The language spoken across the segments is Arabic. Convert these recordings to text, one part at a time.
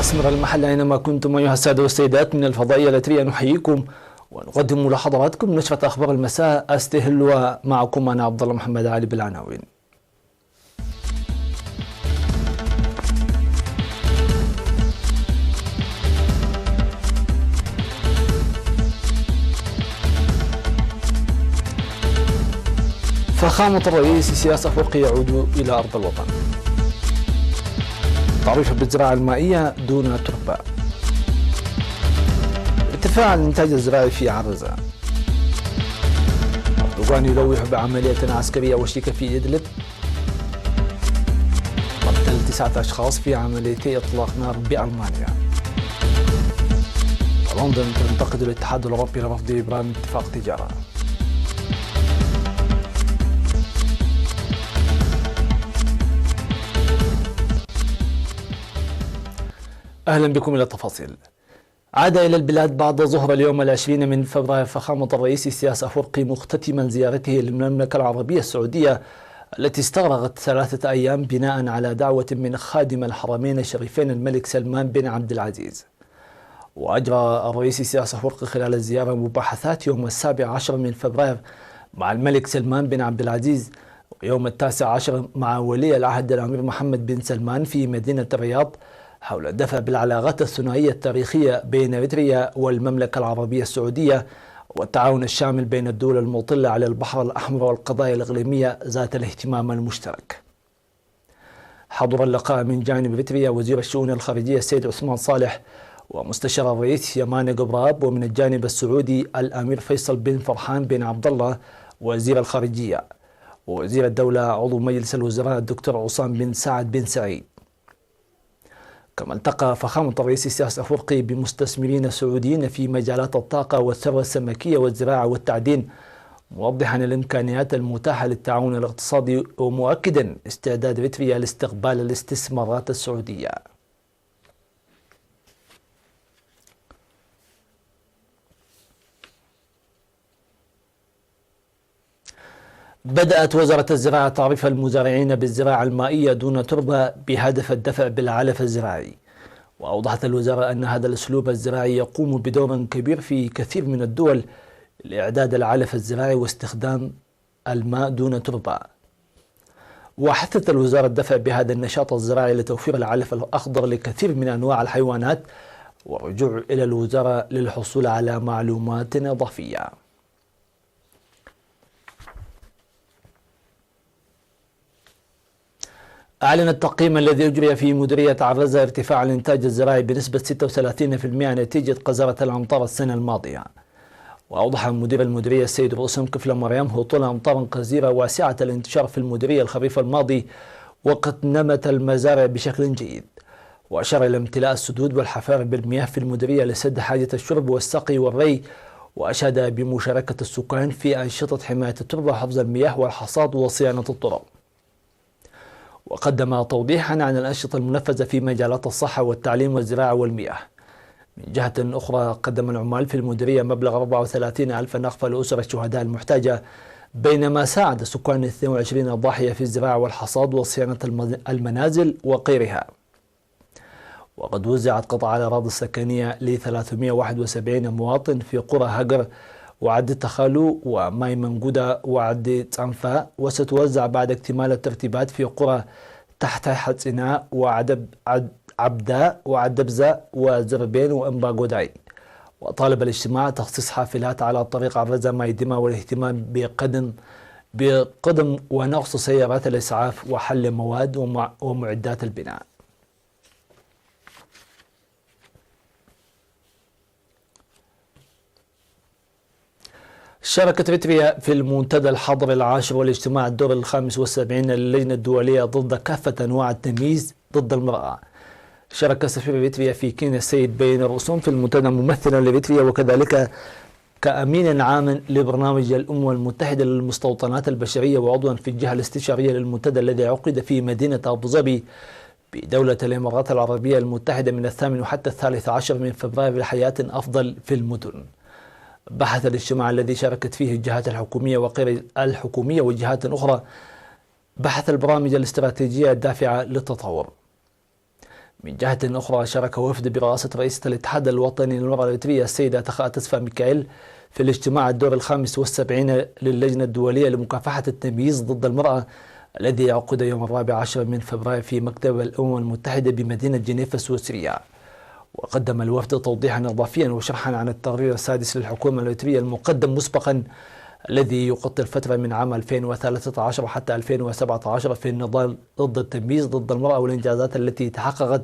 الأسمرة المحلة أينما كنتم أيها السادة والسيدات من الفضائية الإثرية نحييكم ونقدم لحضراتكم نشرة أخبار المساء. أستهل معكم أنا عبد الله محمد علي بالعناوين. فخامة الرئيس سياس أفورقي يعود إلى أرض الوطن. تعريف بالزراعة المائية دون تربة. ارتفاع الإنتاج الزراعي في عرزة. أردوغان يلوح بعملية عسكرية وشيكة في إدلب. قتل 9 أشخاص في عمليتي إطلاق نار بألمانيا. لندن تنتقد الاتحاد الأوروبي لرفض إبرام اتفاق تجارة. أهلا بكم إلى التفاصيل. عاد إلى البلاد بعد ظهر اليوم 20 من فبراير فخامة الرئيس سياس أفورقي مختتما زيارته للمملكة العربية السعودية التي استغرقت 3 أيام بناء على دعوة من خادم الحرمين الشريفين الملك سلمان بن عبد العزيز. وأجرى الرئيس سياس أفورقي خلال الزيارة مباحثات يوم 17 من فبراير مع الملك سلمان بن عبد العزيز ويوم 19 مع ولي العهد الأمير محمد بن سلمان في مدينة الرياض حول الدفع بالعلاقات الثنائية التاريخية بين إريتريا والمملكة العربية السعودية والتعاون الشامل بين الدول المطلة على البحر الأحمر والقضايا الإقليمية ذات الاهتمام المشترك. حضر اللقاء من جانب إريتريا وزير الشؤون الخارجية السيد عثمان صالح ومستشار الرئيس يماني قبراب، ومن الجانب السعودي الأمير فيصل بن فرحان بن عبد الله وزير الخارجية، ووزير الدولة عضو مجلس الوزراء الدكتور عصام بن سعد بن سعيد. كما التقى فخامة الرئيس سياس أفورقي بمستثمرين سعوديين في مجالات الطاقة والثروة السمكية والزراعة والتعدين، موضحا الإمكانيات المتاحة للتعاون الاقتصادي ومؤكدا استعداد إريتريا لاستقبال الاستثمارات السعودية. بدأت وزارة الزراعة تعريف المزارعين بالزراعة المائية دون تربة بهدف الدفع بالعلف الزراعي. وأوضحت الوزارة أن هذا الأسلوب الزراعي يقوم بدور كبير في كثير من الدول لإعداد العلف الزراعي واستخدام الماء دون تربة. وحثت الوزارة الدفع بهذا النشاط الزراعي لتوفير العلف الأخضر لكثير من أنواع الحيوانات والرجوع إلى الوزارة للحصول على معلومات إضافية. أعلن التقييم الذي أجري في مديرية عرزة ارتفاع الإنتاج الزراعي بنسبة 36% نتيجة قذارة الأمطار السنة الماضية. وأوضح مدير المديرية السيد رؤوسهم كفل مريم هطول أمطار غزيرة واسعة الانتشار في المديرية الخريف الماضي وقد نمت المزارع بشكل جيد. وأشار إلى امتلاء السدود والحفار بالمياه في المديرية لسد حاجة الشرب والسقي والري، وأشاد بمشاركة السكان في أنشطة حماية التربة وحفظ المياه والحصاد وصيانة الطرق. وقدم توضيحا عن الأنشطة المنفذة في مجالات الصحة والتعليم والزراعة والمياه. من جهة أخرى قدم العمال في المديرية مبلغ 34,000 نقفة لأسر الشهداء المحتاجة، بينما ساعد سكان 22 ضاحية في الزراعة والحصاد وصيانة المنازل وغيرها. وقد وزعت قطع الأراضي السكنية ل 371 مواطن في قرى هجر وعد تخالو وماي منقودة وعد تنفا، وستوزع بعد اكتمال الترتيبات في قرى تحت حتسنا وعبداء وعدبزة وزربين وإنباغوداي. وطالب الاجتماع تخصيص حافلات على طريق عرزة مايدمة والاهتمام بقدم ونقص سيارات الإسعاف وحل مواد ومعدات البناء. شاركت إريتريا في المنتدى الحضري العاشر والاجتماع الدوري 75 للجنة الدولية ضد كافة أنواع التمييز ضد المرأة. شارك سفير إريتريا في كينيا السيد بين الرسوم في المنتدى ممثلا لإريتريا وكذلك كأمين عام لبرنامج الأمم المتحدة للمستوطنات البشرية وعضوا في الجهة الاستشارية للمنتدى الذي عقد في مدينة أبو ظبي بدولة الإمارات العربية المتحدة من 8 حتى 13 من فبراير لحياة أفضل في المدن. بحث الاجتماع الذي شاركت فيه الجهات الحكومية وغير الحكومية وجهات أخرى بحث البرامج الاستراتيجية الدافعة للتطور. من جهة أخرى شارك وفد برئاسة رئيسة الاتحاد الوطني للمرأة الإريترية السيدة تخاء تسفى ميكائيل في الاجتماع الدور 75 للجنة الدولية لمكافحة التمييز ضد المرأة الذي عقد يوم 14 من فبراير في مكتب الأمم المتحدة بمدينة جنيف السويسرية. وقدم الوفد توضيحا إضافيا وشرحا عن التقرير السادس للحكومة الإريترية المقدم مسبقا الذي يغطي الفترة من عام 2013 حتى 2017 في النضال ضد التمييز ضد المرأة والإنجازات التي تحققت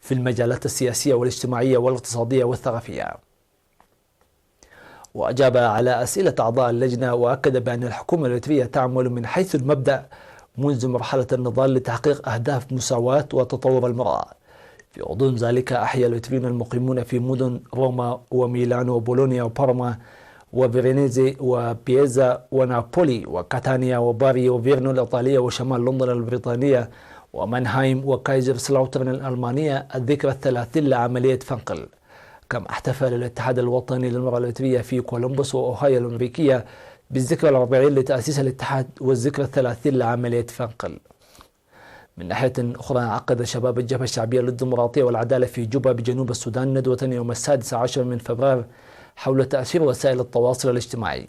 في المجالات السياسية والاجتماعية والاقتصادية والثقافية. وأجاب على أسئلة أعضاء اللجنة وأكد بأن الحكومة الإريترية تعمل من حيث المبدأ منذ مرحلة النضال لتحقيق أهداف مساواة وتطور المرأة. في غضون ذلك أحيا الإريتريون المقيمون في مدن روما وميلانو وبولونيا وبارما وفيرينيزي وبييزا ونابولي وكاتانيا وباري وفيرنو الإيطالية وشمال لندن البريطانية ومانهايم وكايزر سلاوترن الألمانية الذكرى 30 لعملية فنقل. كما احتفل الاتحاد الوطني للمرأة الإريترية في كولومبوس وأوهايو الأمريكية بالذكرى 40 لتأسيس الاتحاد والذكرى 30 لعملية فنقل. من ناحية أخرى عقد شباب الجبهة الشعبية للديمقراطية والعدالة في جوبا بجنوب السودان ندوة يوم 16 من فبراير حول تأثير وسائل التواصل الاجتماعي.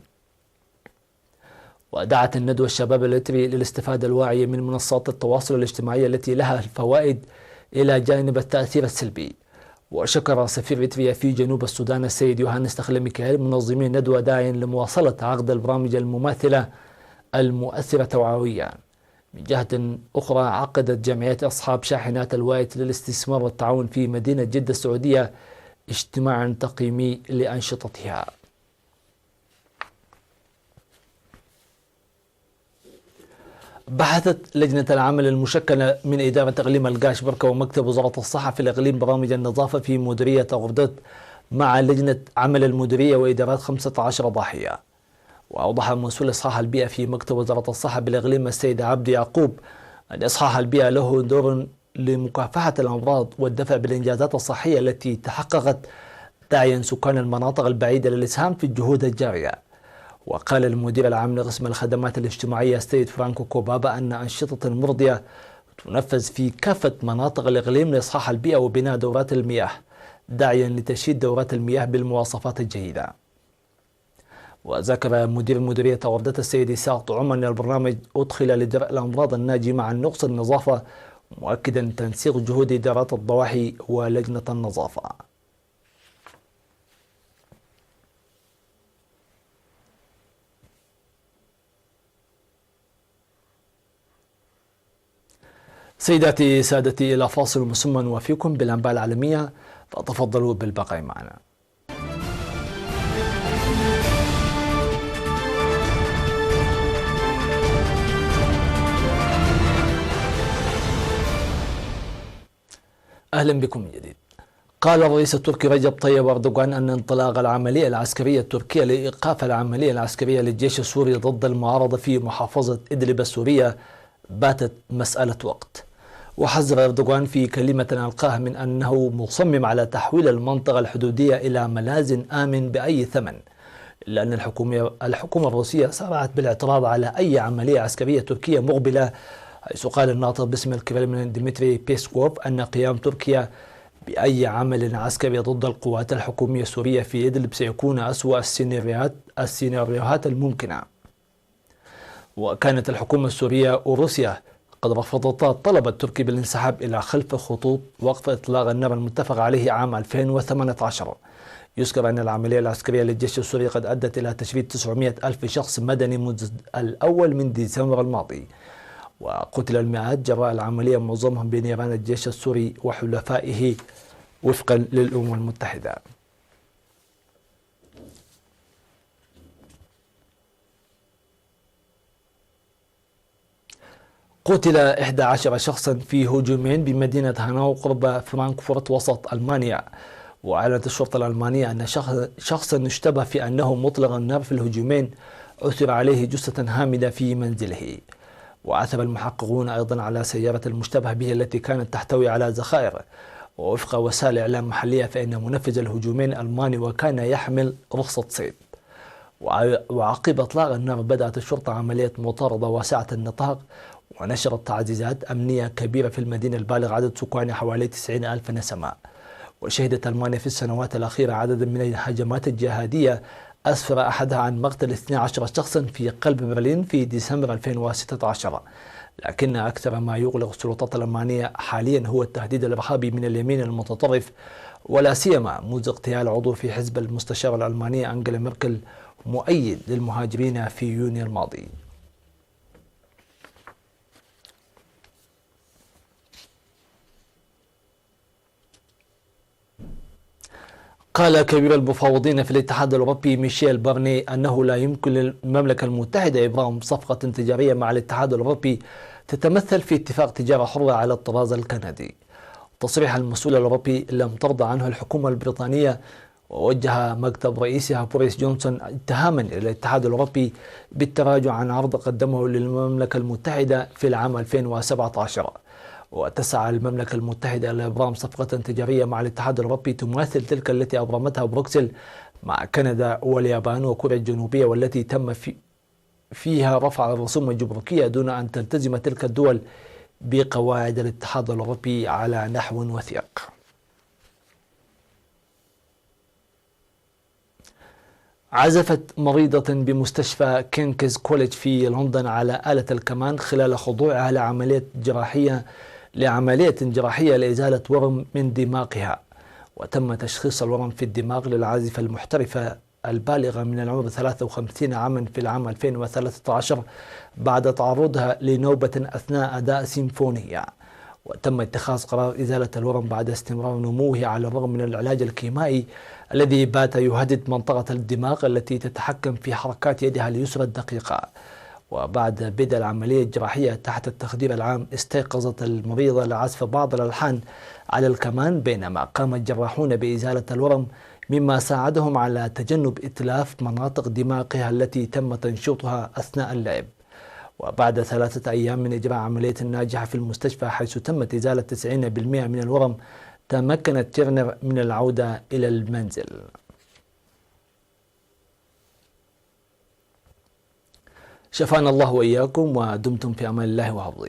ودعت الندوة الشباب الإريتري للاستفادة الواعية من منصات التواصل الاجتماعي التي لها الفوائد إلى جانب التأثير السلبي. وشكر سفير إريتريا في جنوب السودان السيد يوهانس تخلى ميكائيل منظمي الندوة داعيا لمواصلة عقد البرامج المماثلة المؤثرة توعويا. من جهة أخرى عقدت جمعية أصحاب شاحنات الوايت للاستثمار والتعاون في مدينة جدة السعودية اجتماعا تقييمي لأنشطتها. بحثت لجنة العمل المشكلة من إدارة إقليم القاش بركة ومكتب وزارة الصحة في الإقليم برامج النظافة في مديرية غردت مع لجنة عمل المديرية وإدارات 15 ضاحية. وأوضح مسؤول إصحاح البيئة في مكتب وزارة الصحة بالإقليم السيد عبد يعقوب أن إصحاح البيئة له دور لمكافحة الأمراض والدفع بالإنجازات الصحية التي تحققت داعيا سكان المناطق البعيدة للإسهام في الجهود الجارية. وقال المدير العام لقسم الخدمات الاجتماعية السيد فرانكو كوبابا أن أنشطة مرضية تنفذ في كافة مناطق الإقليم لإصحاح البيئة وبناء دورات المياه داعيا لتشييد دورات المياه بالمواصفات الجيدة. وذكر مدير مديرية غردة السيد إسحاق طعم أن البرنامج أدخل لدرء الأمراض الناجمة عن نقص النظافة مؤكدا تنسيق جهود إدارات الضواحي ولجنة النظافة. سيداتي سادتي إلى فاصل مسمى وفيكم بالأنباء العالمية فتفضلوا بالبقاء معنا. أهلا بكم من جديد. قال الرئيس التركي رجب طيب أردوغان أن انطلاق العملية العسكرية التركية لإيقاف العملية العسكرية للجيش السوري ضد المعارضة في محافظة إدلب السورية باتت مسألة وقت. وحذر أردوغان في كلمة ألقاها من أنه مصمم على تحويل المنطقة الحدودية إلى ملاذ آمن بأي ثمن، إلا أن الحكومة الروسية سارعت بالاعتراض على أي عملية عسكرية تركية مقبلة، حيث قال الناطق باسم الكرملين ديمتري بيسكوف أن قيام تركيا بأي عمل عسكري ضد القوات الحكومية السورية في إدلب سيكون أسوأ السيناريوهات الممكنة. وكانت الحكومة السورية وروسيا قد رفضتا الطلب التركي بالانسحاب إلى خلف خطوط وقف إطلاق النار المتفق عليه عام 2018. يذكر أن العملية العسكرية للجيش السوري قد أدت إلى تشريد 900 ألف شخص مدني منذ الأول من ديسمبر الماضي، وقتل المئات جراء العملية معظمهم بنيران الجيش السوري وحلفائه وفقا للأمم المتحدة. قتل 11 شخصا في هجومين بمدينة هانو قرب فرانكفورت وسط ألمانيا. وأعلنت الشرطة الألمانية أن شخصا اشتبه في أنه مطلق النار في الهجومين عثر عليه جثة هامدة في منزله. وعثر المحققون أيضا على سيارة المشتبه به التي كانت تحتوي على ذخائر. ووفق وسائل إعلام محلية فإن منفذ الهجومين ألماني وكان يحمل رخصة صيد. وعقب إطلاق النار بدأت الشرطة عملية مطاردة واسعة النطاق ونشرت تعزيزات أمنية كبيرة في المدينة البالغ عدد سكانها حوالي 90 ألف نسمة. وشهدت ألمانيا في السنوات الأخيرة عددا من الهجمات الجهادية أسفر أحدها عن مقتل 12 شخصا في قلب برلين في ديسمبر 2016. لكن أكثر ما يغلق السلطات الألمانية حاليا هو التهديد الإرهابي من اليمين المتطرف، ولا سيما منذ اغتيال عضو في حزب المستشارة الألمانية أنجيلا ميركل مؤيد للمهاجرين في يونيو الماضي. قال كبير المفاوضين في الاتحاد الأوروبي ميشيل بارني أنه لا يمكن للمملكة المتحدة إبرام صفقة تجارية مع الاتحاد الأوروبي تتمثل في اتفاق تجارة حرة على الطراز الكندي. تصريح المسؤول الأوروبي لم ترضى عنه الحكومة البريطانية، ووجه مكتب رئيسها بوريس جونسون اتهاما إلى الاتحاد الأوروبي بالتراجع عن عرض قدمه للمملكة المتحدة في العام 2017. وتسعى المملكة المتحدة إلى إبرام صفقة تجارية مع الاتحاد الأوروبي تماثل تلك التي أبرمتها بروكسل مع كندا واليابان وكوريا الجنوبية، والتي تم فيها رفع الرسوم الجمركية دون أن تلتزم تلك الدول بقواعد الاتحاد الأوروبي على نحو وثيق. عزفت مريضة بمستشفى كينكز كوليج في لندن على آلة الكمان خلال خضوعها لعملية جراحية لإزالة ورم من دماغها. وتم تشخيص الورم في الدماغ للعازفة المحترفة البالغة من العمر 53 عاما في العام 2013 بعد تعرضها لنوبة أثناء أداء سيمفونية. وتم اتخاذ قرار إزالة الورم بعد استمرار نموه على الرغم من العلاج الكيمائي الذي بات يهدد منطقة الدماغ التي تتحكم في حركات يدها اليسرى الدقيقة. وبعد بدء العملية الجراحية تحت التخدير العام، استيقظت المريضة لعزف بعض الألحان على الكمان بينما قام الجراحون بإزالة الورم، مما ساعدهم على تجنب إتلاف مناطق دماغها التي تم تنشيطها أثناء اللعب. وبعد 3 أيام من إجراء عملية ناجحة في المستشفى حيث تمت إزالة 90% من الورم، تمكنت تيرنر من العودة إلى المنزل. شفانا الله وإياكم ودمتم في أمان الله وحفظه.